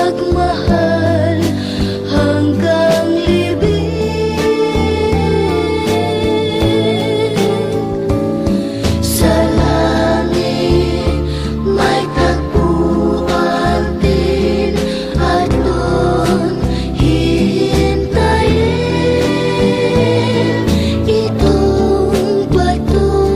pagmahal hanggang libing. Sa langit may tagpuan din at doon hihintayin itong bato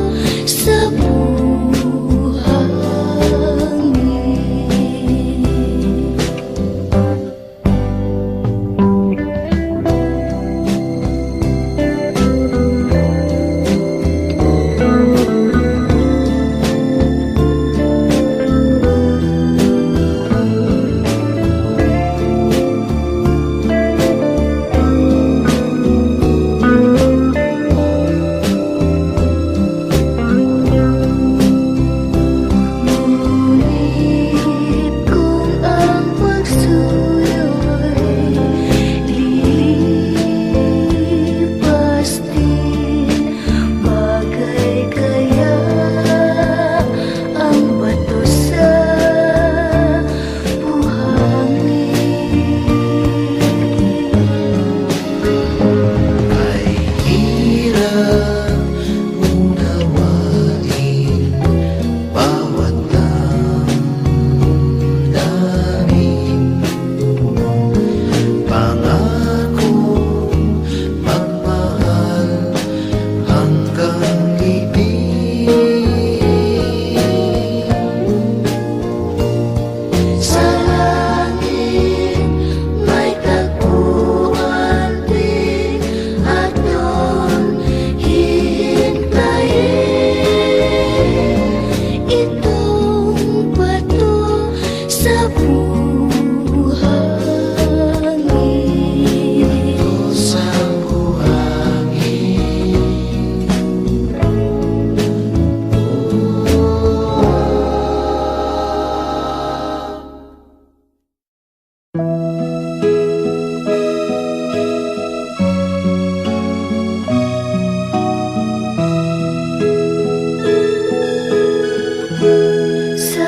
sa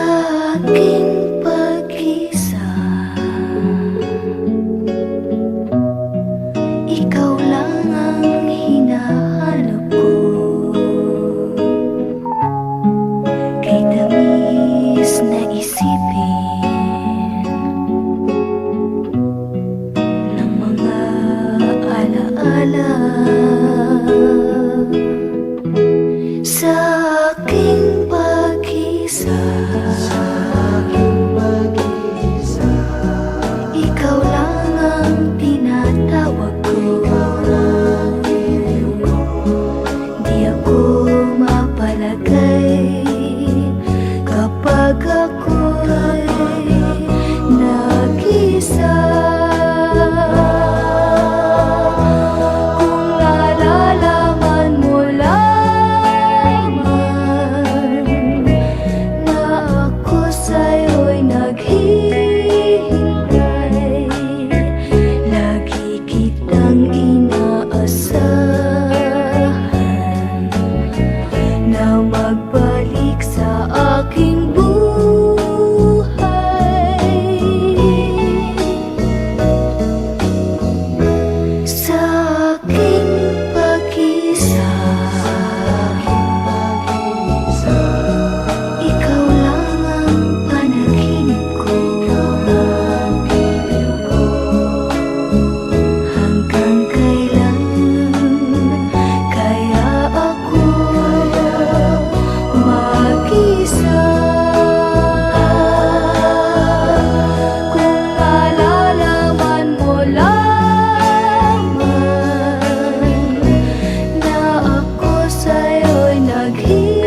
aking pag-isa, ikaw lang ang hinahanap ko. Kay tamis na isipin ng mga alaala sa aking pag-isa. Ikaw lang ang tinatawag ko. Di ako mapalagay kapag ako'y nag-isa. Kung nalalaman mo lamang na ako sa'yo'y naghihintay, lagi kitang inaasahan na magbalik sa aking buhay. Sa aking pag-isa, ikaw lang ang panaginip ko. Hanggang kailan kaya ako mag-isa? Kung nalalaman mo lamang na ako sa'yo'y naghihintay,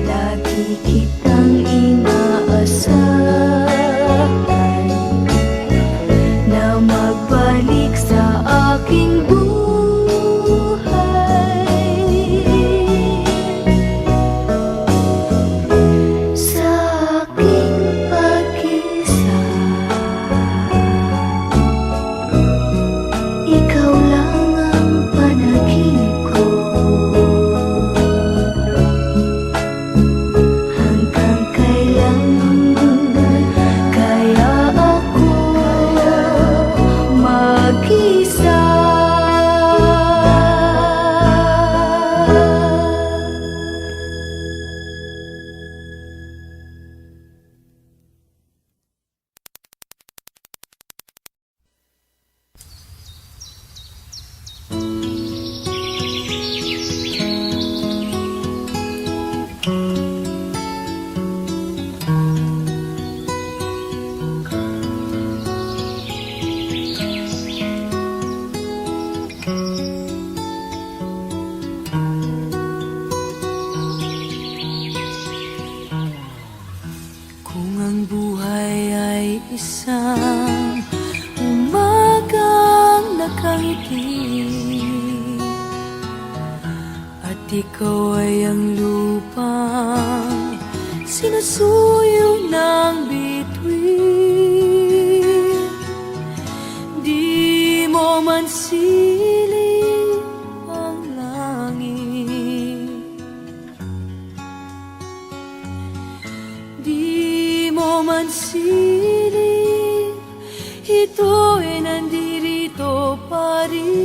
lagi kitang inaasahan na magbalik sa aking buhay. Sa aking pag-isa, ikaw lang ang panaginip ko. Hanggang kailan isang umagang nakangiti, at ikaw ay ang lupang sinusuyo ng bituin. Di mo man siling ang langit, di mo man siling, ito'y nandirito pa rin.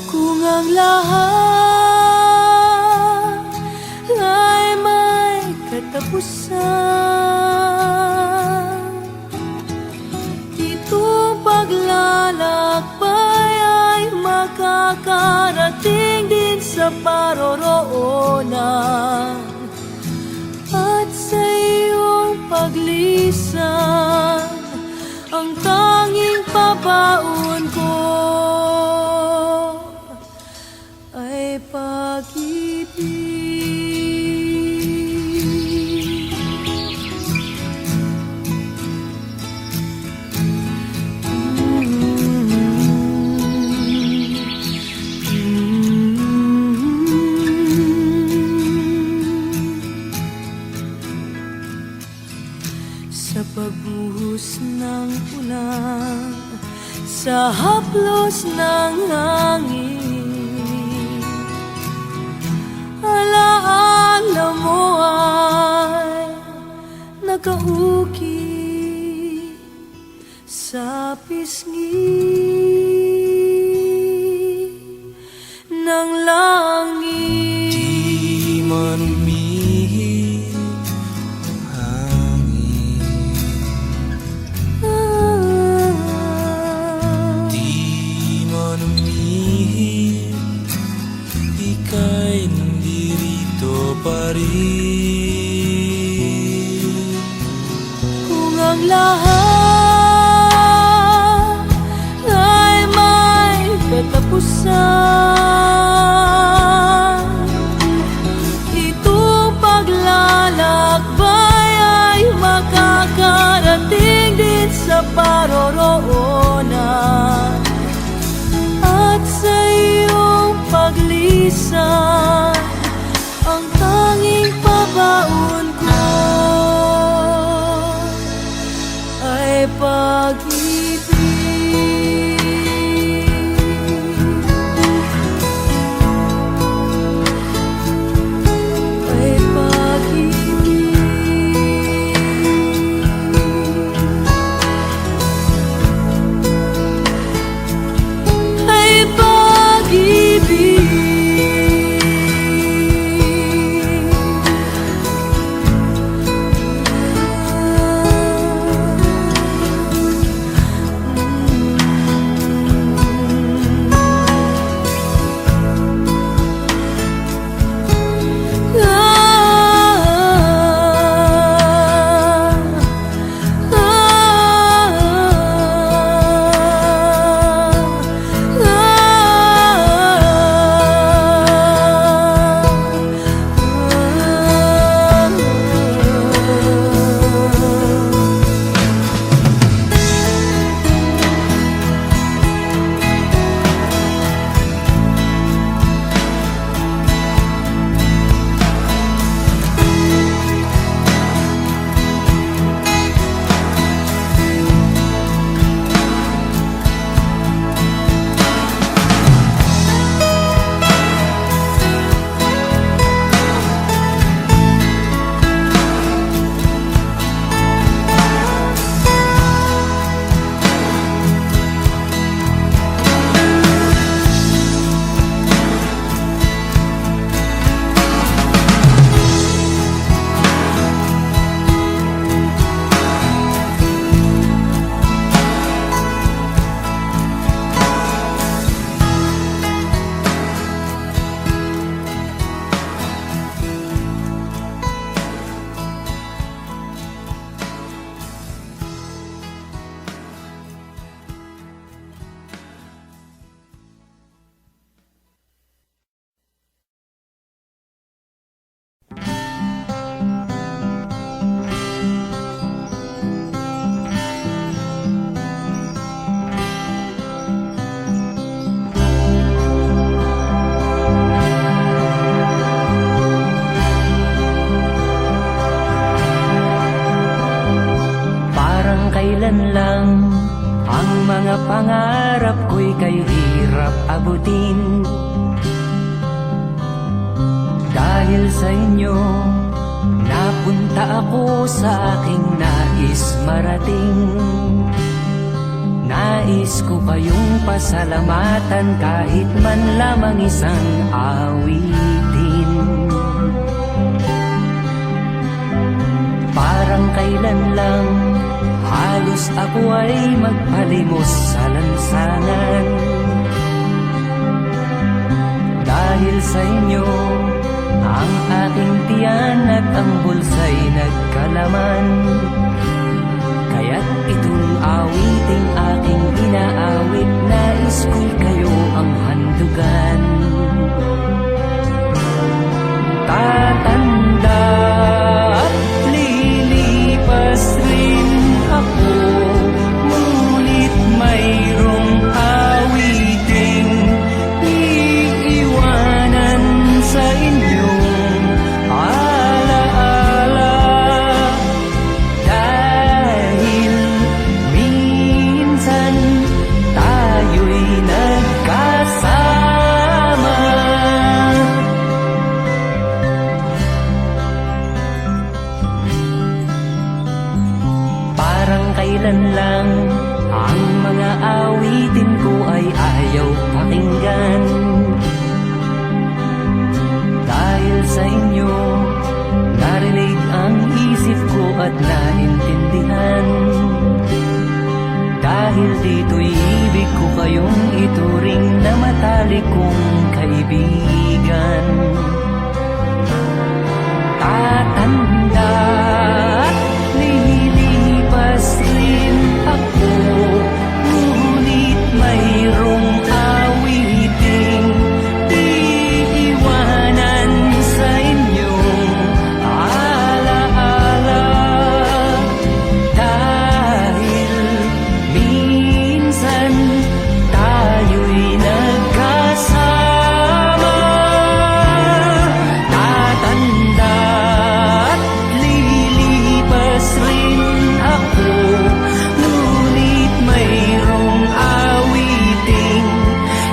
Kung ang lahat ay may katapusan, itong paglalakbay ay makakarating din sa paroroonan. At sa iyong paglisan, ang tanging pabaon ko ay pag-ibig. Sa pagbuhos ng ulan, sa haplos ng hangin, alaala mo ay nakauki sa pisngi ng langit. Di man umihip ang hangin, di man umihip, ika'y nandirito pa rin. Kung ang lahat ay may katapusan, itong paglalakbay ay makakarating din sa paroroonan. At sa iyong paglisan, ang tanging pabaon ko ay pag-ibig. kailan lang ang mga pangarap ko'y kay hirap abutin. Dahil sa inyo, napunta ako sa aking nais marating. Nais ko kayong pasalamatan kahit man lamang isang awitin. Parang kailan lang halos ako ay magpalimos sa lansangan. Dahil sa inyo, ang aking tiyan at ang bulsa'y nagkalaman. Kaya't itong awiting aking inaawit, nais ko'y kayo ang handugan. Tatanda at lilipas rin ako, ngunit mayroong awiting iiwanan sa inyong alaala. Dahil minsan tayo'y nagkasama. Parang kailan lang ang mga awitin ko ay ayaw pakinggan. Dahil sa inyo, narinig ang isip ko at naintindihan. Dahil dito'y ibig ko kayong ituring na matalik kong kaibigan. Tatanda at lilipas rin ako, ngunit mayroong awiting iiwanan sa inyong alaala. Dahil minsan tayo'y nagkasama. Tatanda at lilipas rin ako, ngunit mayroong awiting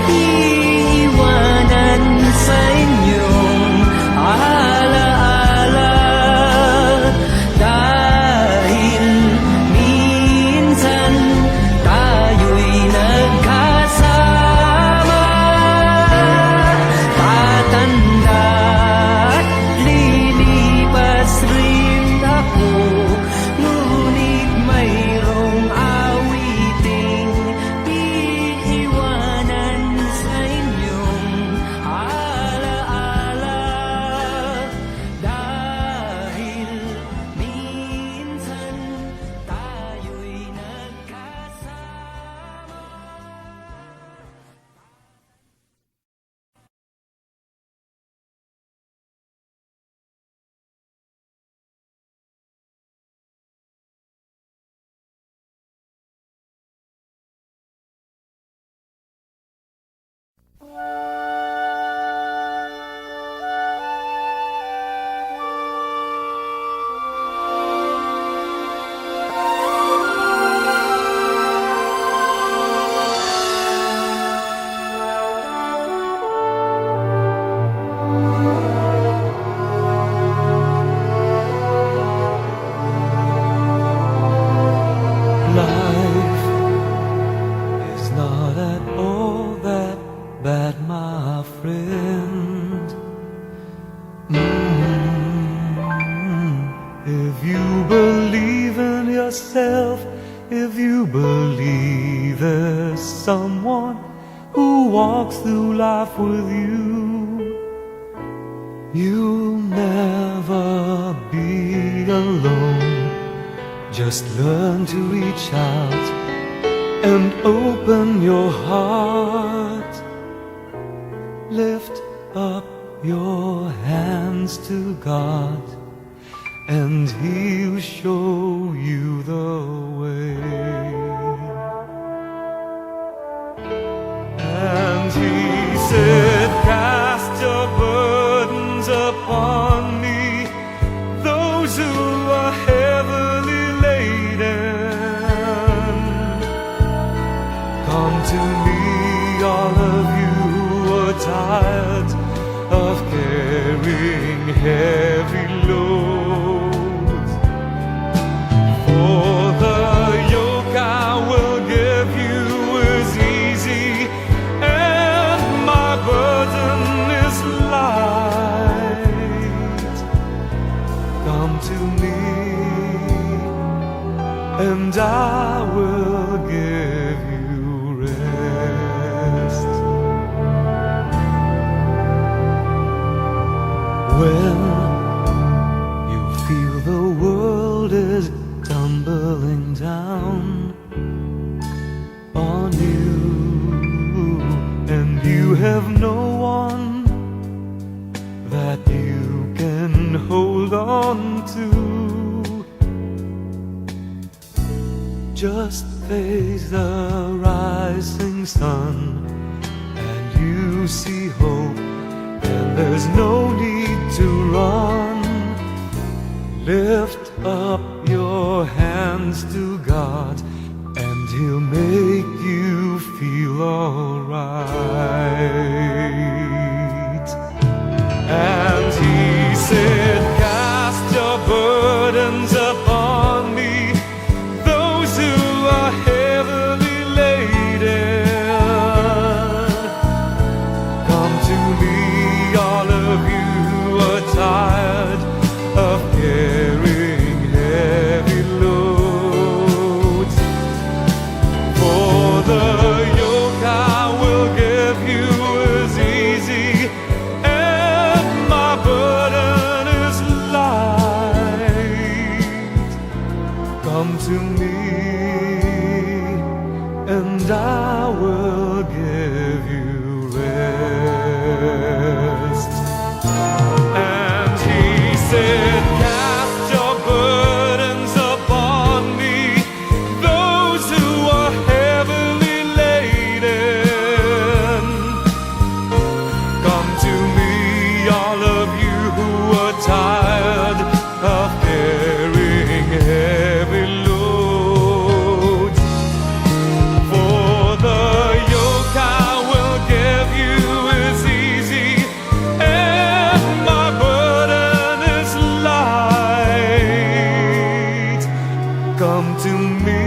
iiwanan sa inyong alaala. Dahil minsan tayo'y nagkasama. Tatanda at lilipas rin ako, ngunit mayroong awiting iiwanan sa inyong alaala. Dahil minsan tayo'y nagkasama. Life is not at all that bad, my friend. If you believe in yourself, if you believe there's someone who walks through life with you, you'll never be alone. Just learn to reach out and open your heart. Lift up your hands to God, and He'll show you the way. And He said, cast your burdens upon me, those who are heavily laden, to me, all of you who are tired of carrying heavy loads. For the yoke I will give you is easy, and my burden is light. Come to me, and I will give you rest. When you feel the world is tumbling down on you, and you have no one that you can hold on to, just face the rising sun, and you see hope, and there's no need to run. Lift up your hands to God, and He'll make you feel alright. And He said, cast your burdens upon me, those who are heavily laden. Come to me, all of you who are tired of carrying heavy loads. For the yoke I will give you is easy, and my burden is light. Come to me, and I will give you rest. And He said, cast your burdens upon me, those who are heavily laden. Come to me, all of you who are tired of carrying heavy loads. For the yoke I will give you is easy, and my burden is light. Come to me,